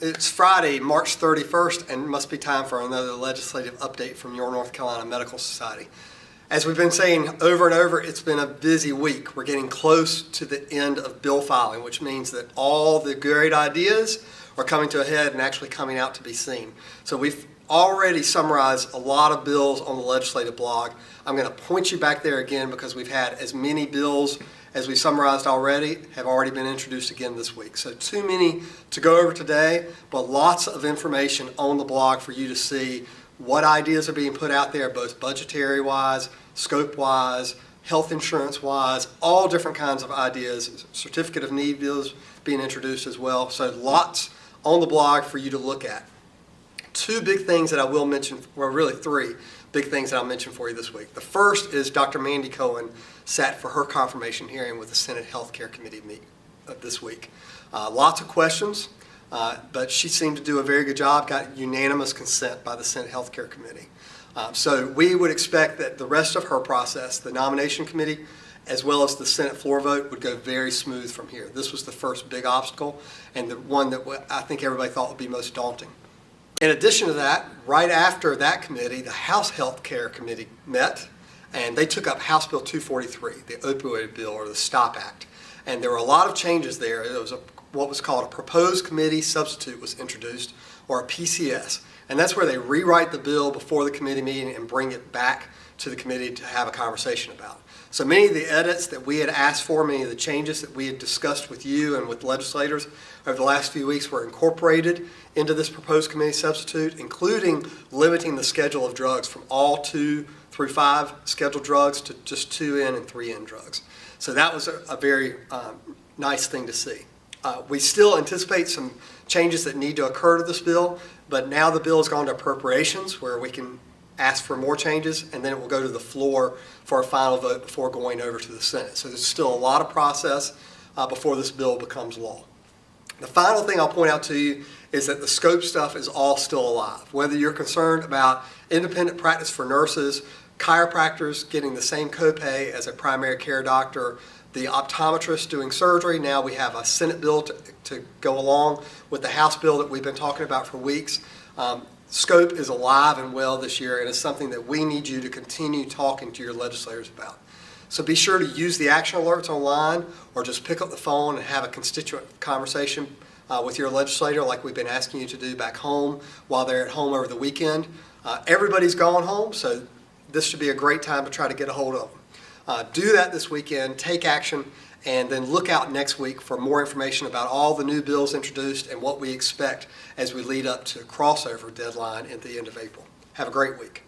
It's Friday, March 31st, and it must be time for another legislative update from your North Carolina Medical Society. As we've been saying over and over, it's been a busy week. We're getting close to the end of bill filing, which means that all the great ideas are coming to a head and actually coming out to be seen. So we've already summarized a lot of bills on the legislative blog. I'm going to point you back there again because we've had as many bills as we summarized already have already been introduced again this week. So too many to go over today, but lots of information on the blog for you to see what ideas are being put out there, both budgetary-wise, scope-wise, health insurance-wise, all different kinds of ideas. Certificate of need bills being introduced as well. So lots on the blog for you to look at. Two big things that I will mention, well really three big things that I'll mention for you this week. The first is Dr. Mandy Cohen sat for her confirmation hearing with the Senate Health Care Committee this week. Lots of questions, but she seemed to do a very good job, got unanimous consent by the Senate Health Care Committee. So we would expect that the rest of her process, the nomination committee, as well as the Senate floor vote, would go very smooth from here. This was the first big obstacle and the one that I think everybody thought would be most daunting. In addition to that, right after that committee, the House Health Care Committee met, and they took up House Bill 243, the opioid bill or the STOP Act. And there were a lot of changes there. It was what was called a proposed committee substitute was introduced, or a PCS. And that's where they rewrite the bill before the committee meeting and bring it back to the committee to have a conversation about. So many of the edits that we had asked for, many of the changes that we had discussed with you and with legislators over the last few weeks were incorporated into this proposed committee substitute, including limiting the schedule of drugs from all 2 through 5 scheduled drugs to just 2N and 3N drugs. So that was a very nice thing to see. We still anticipate some changes that need to occur to this bill, but now the bill has gone to appropriations where we can ask for more changes, and then it will go to the floor for a final vote before going over to the Senate. So there's still a lot of process before this bill becomes law. The final thing I'll point out to you is that the scope stuff is all still alive. Whether you're concerned about independent practice for nurses, chiropractors getting the same copay as a primary care doctor, the optometrist doing surgery. Now we have a Senate bill to go along with the House bill that we've been talking about for weeks. Scope is alive and well this year, and it's something that we need you to continue talking to your legislators about. So be sure to use the action alerts online or just pick up the phone and have a constituent conversation with your legislator like we've been asking you to do back home while they're at home over the weekend. Everybody's gone home, so this should be a great time to try to get a hold of them. Do that this weekend, take action, and then look out next week for more information about all the new bills introduced and what we expect as we lead up to crossover deadline at the end of April. Have a great week.